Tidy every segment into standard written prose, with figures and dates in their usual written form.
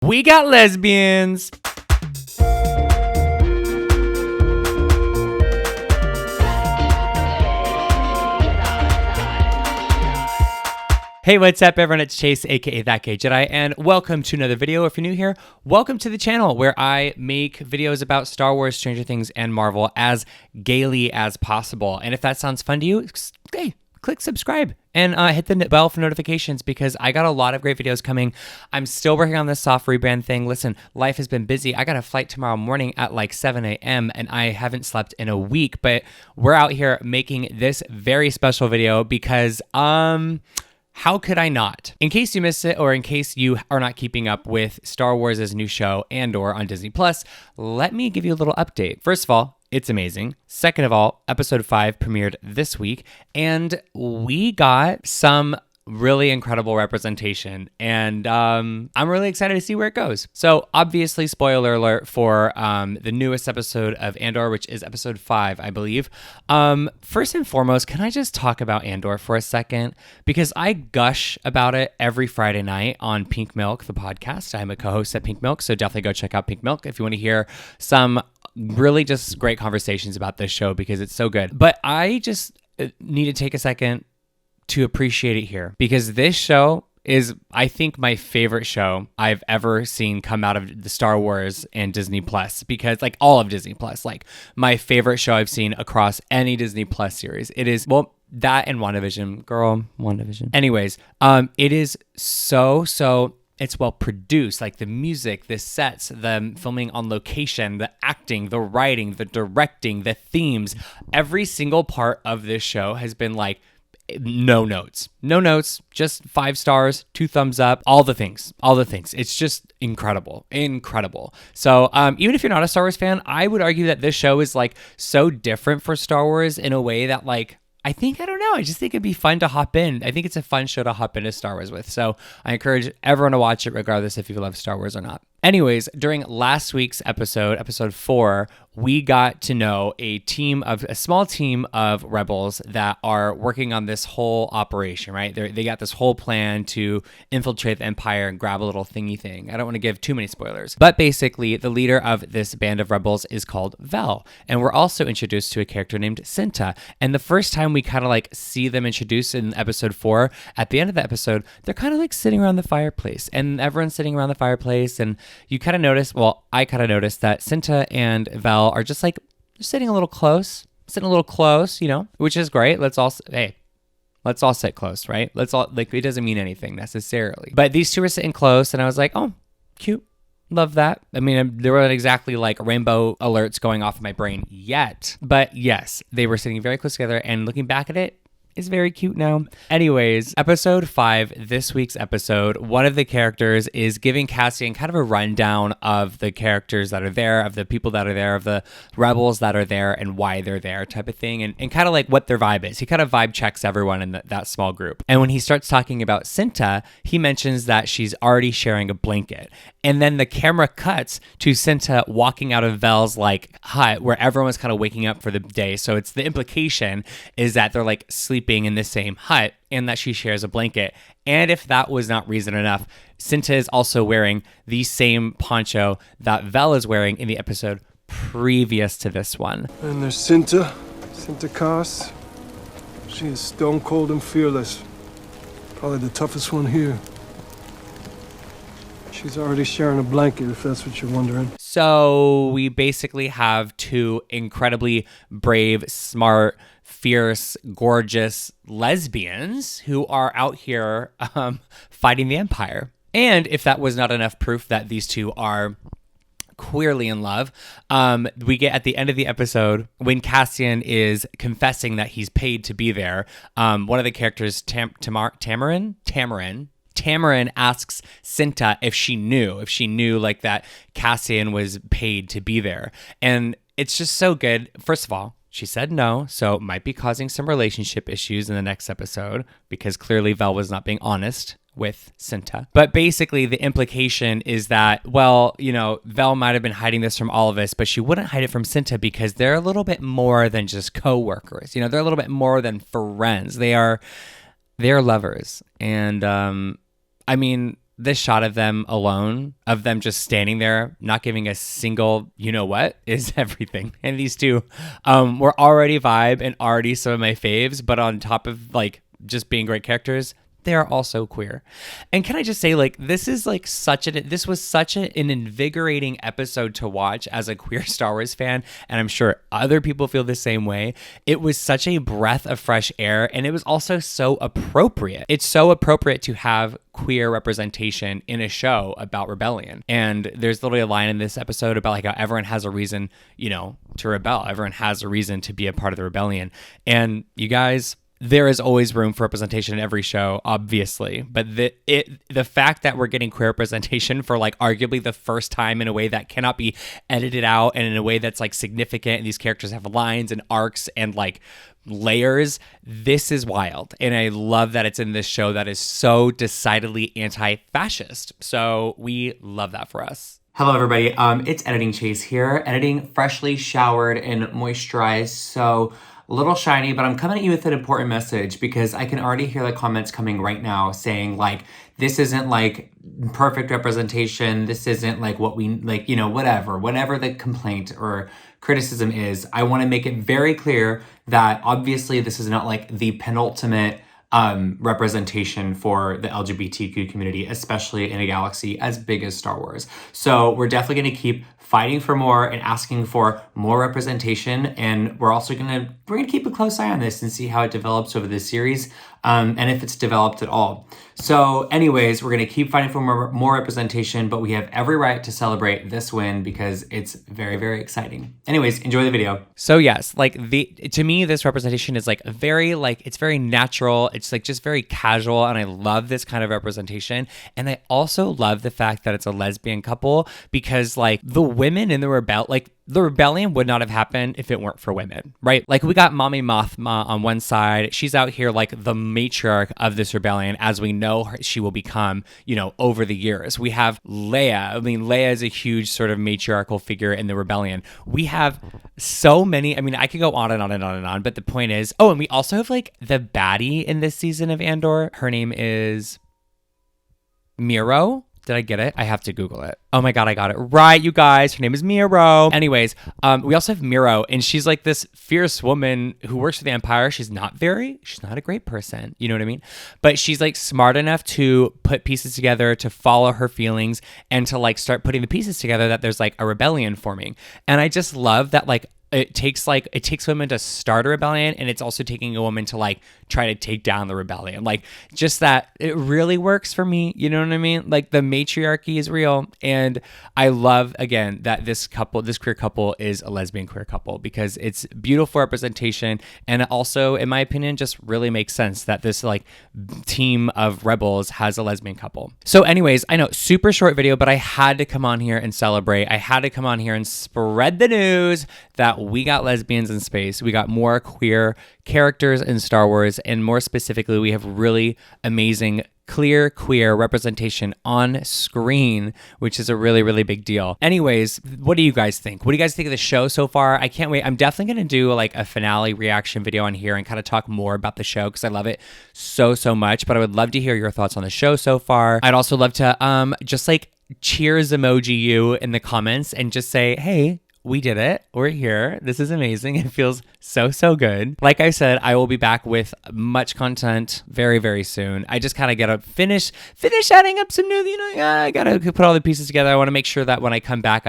We got lesbians. Hey, what's up, everyone? It's Chase, aka That Gay Jedi, and welcome to another video. If you're new here, welcome to the channel where I make videos about Star Wars, Stranger Things, and Marvel as gaily as possible. And if that sounds fun to you, hey, click subscribe and hit the bell for notifications because I got a lot of great videos coming. I'm still working on this soft rebrand thing. Listen, life has been busy. I got a flight tomorrow morning at like 7 a.m. and I haven't slept in a week, but we're out here making this very special video because, how could I not? In case you missed it, or in case you are not keeping up with Star Wars' new show, ANDOR, on Disney+, let me give you a little update. First of all, it's amazing. Second of all, episode 5 premiered this week, and we got some really incredible representation, and I'm really excited to see where it goes. So obviously, spoiler alert for the newest episode of ANDOR, which is episode 5, I believe. First and foremost, can I just talk about ANDOR for a second? Because I gush about it every Friday night on Pink Milk, the podcast. I'm a co-host at Pink Milk, so definitely go check out Pink Milk if you want to hear some really just great conversations about this show because it's so good. But I just need to take a second to appreciate it here because this show is, I think, my favorite show I've ever seen come out of the Star Wars and Disney Plus, because like all of Disney Plus, like my favorite show I've seen across any Disney Plus series. It is, well, that and WandaVision, girl, WandaVision. Anyways, it is so it's well produced, like the music, the sets, the filming on location, the acting, the writing, the directing, the themes. Every single part of this show has been like, no notes, just 5 stars, 2 thumbs up, all the things. It's just incredible. So even if you're not a Star Wars fan, I would argue that this show is like so different for Star Wars in a way that like, I don't know. I just think it'd be fun to hop in. I think it's a fun show to hop into Star Wars with. So I encourage everyone to watch it regardless if you love Star Wars or not. Anyways, during last week's episode 4, we got to know a small team of rebels that are working on this whole operation, right? They got this whole plan to infiltrate the Empire and grab a little thingy thing. I don't want to give too many spoilers, but basically the leader of this band of rebels is called Vel. And we're also introduced to a character named Cinta. And the first time we kind of like see them introduced in episode 4, at the end of the episode, they're kind of like sitting around the fireplace and everyone's sitting around the fireplace, and you kind of notice, well, I kind of noticed that Cinta and Vel are just like sitting a little close, you know, which is great. Let's all sit close, right? Let's all, like, it doesn't mean anything necessarily. But these two were sitting close, and I was like, oh, cute. Love that. I mean, there weren't exactly like rainbow alerts going off in my brain yet. But yes, they were sitting very close together, and looking back at it, is very cute now. Anyways, episode 5, this week's episode, one of the characters is giving Cassian kind of a rundown of the characters that are there, of the people that are there, of the rebels that are there and why they're there type of thing, and kind of like what their vibe is. He kind of vibe checks everyone in that small group. And when he starts talking about Cinta, he mentions that she's already sharing a blanket. And then the camera cuts to Cinta walking out of Vel's like hut where everyone's kind of waking up for the day. So it's the implication is that they're like sleeping in the same hut and that she shares a blanket. And if that was not reason enough, Cinta is also wearing the same poncho that Vel is wearing in the episode previous to this one. And there's Cinta Koss. She is stone cold and fearless. Probably the toughest one here. She's already sharing a blanket, if that's what you're wondering. So we basically have 2 incredibly brave, smart, fierce, gorgeous lesbians who are out here fighting the Empire. And if that was not enough proof that these 2 are queerly in love, we get at the end of the episode when Cassian is confessing that he's paid to be there. One of the characters, Tamarin asks Cinta if she knew like that Cassian was paid to be there. And it's just so good. First of all, she said no, so it might be causing some relationship issues in the next episode because clearly Vel was not being honest with Cinta. But basically the implication is that, well, you know, Vel might have been hiding this from all of us, but she wouldn't hide it from Cinta because they're a little bit more than just co-workers. You know, they're a little bit more than friends. They are lovers. And I mean, this shot of them alone, of them just standing there, not giving a single, you know what, is everything. And these two were already vibe and already some of my faves, but on top of like just being great characters, they are also queer. And can I just say, like, this was such an invigorating episode to watch as a queer Star Wars fan, and I'm sure other people feel the same way. It was such a breath of fresh air, and it was also so appropriate. It's so appropriate to have queer representation in a show about rebellion. And there's literally a line in this episode about like how everyone has a reason, you know, to rebel. Everyone has a reason to be a part of the rebellion. And you guys, there is always room for representation in every show, obviously. But the fact that we're getting queer representation for like arguably the first time in a way that cannot be edited out and in a way that's like significant, and these characters have lines and arcs and like layers, this is wild. And I love that it's in this show that is so decidedly anti-fascist. So we love that for us. Hello, everybody. It's Editing Chase here, editing freshly showered and moisturized. So a little shiny, but I'm coming at you with an important message because I can already hear the comments coming right now saying like, this isn't like perfect representation. This isn't like what we like, you know, whatever the complaint or criticism is. I want to make it very clear that obviously this is not like the penultimate representation for the LGBTQ community, especially in a galaxy as big as Star Wars. So we're definitely going to keep fighting for more and asking for more representation. And we're also going to keep a close eye on this and see how it develops over this series, and if it's developed at all. So anyways, we're going to keep fighting for more representation, but we have every right to celebrate this win because it's very, very exciting. Anyways, enjoy the video. So yes, like to me, this representation is like very, like, it's very natural. It's like just very casual. And I love this kind of representation. And I also love the fact that it's a lesbian couple because like the women in the rebellion would not have happened if it weren't for women, right? Like we got Mommy Mothma on one side. She's out here like the matriarch of this rebellion, as we know she will become, you know, over the years. We have Leia. I mean, Leia is a huge sort of matriarchal figure in the rebellion. We have so many, I mean, I could go on and on and on and on, but the point is, and we also have like the baddie in this season of Andor. Her name is Miro. Did I get it? I have to Google it. Oh my God, I got it right, you guys. Her name is Miro. Anyways, we also have Miro, and she's like this fierce woman who works for the Empire. She's not a great person. You know what I mean? But she's like smart enough to put pieces together, to follow her feelings, and to like start putting the pieces together that there's like a rebellion forming. And I just love that like, it takes women to start a rebellion, and it's also taking a woman to like try to take down the rebellion. Like just that it really works for me. You know what I mean? Like the matriarchy is real. And I love again that this queer couple is a lesbian queer couple because it's beautiful representation. And also, in my opinion, just really makes sense that this like team of rebels has a lesbian couple. So anyways, I know super short video, but I had to come on here and celebrate. I had to come on here and spread the news that we got lesbians in space. We got more queer characters in Star Wars, and more specifically, we have really amazing clear queer representation on screen, which is a really, really big deal. Anyways, what do you guys think? What do you guys think of the show so far? I can't wait. I'm definitely going to do like a finale reaction video on here and kind of talk more about the show because I love it so, so much. But I would love to hear your thoughts on the show so far. I'd also love to just like cheers emoji you in the comments and just say, hey, we did it. We're here. This is amazing. It feels so, so good. Like I said, I will be back with much content very, very soon. I just kind of got to finish adding up some new, I got to put all the pieces together. I want to make sure that when I come back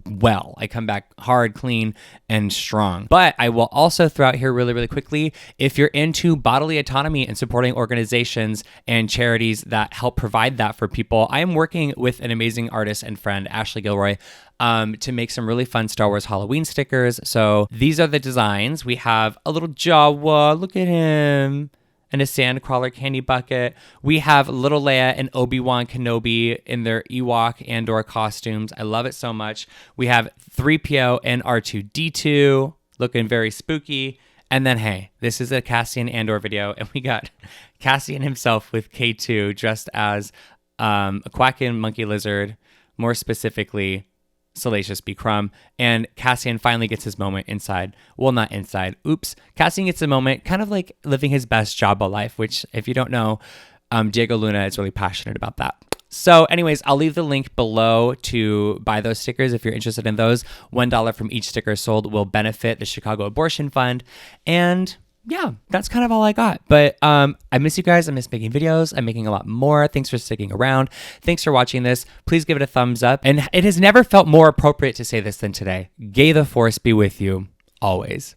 well. I come back hard, clean, and strong. But I will also throw out here really, really quickly, if you're into bodily autonomy and supporting organizations and charities that help provide that for people, I am working with an amazing artist and friend, Ashley Gilroy, to make some really fun Star Wars Halloween stickers. So these are the designs. We have a little Jawa, look at him, and a Sandcrawler candy bucket. We have little Leia and Obi-Wan Kenobi in their Ewok Andor costumes. I love it so much. We have 3PO and R2-D2 looking very spooky. And then, hey, this is a Cassian Andor video, and we got Cassian himself with K2 dressed as a quacking monkey lizard, more specifically Salacious B. Crumb, and Cassian finally gets his moment inside. Well, not inside. Oops. Cassian gets a moment kind of like living his best Jabba life, which, if you don't know, Diego Luna is really passionate about that. So anyways, I'll leave the link below to buy those stickers if you're interested in those. $1 from each sticker sold will benefit the Chicago Abortion Fund. And yeah, that's kind of all I got. But I miss you guys. I miss making videos. I'm making a lot more. Thanks for sticking around. Thanks for watching this. Please give it a thumbs up. And it has never felt more appropriate to say this than today. Gay the force be with you always.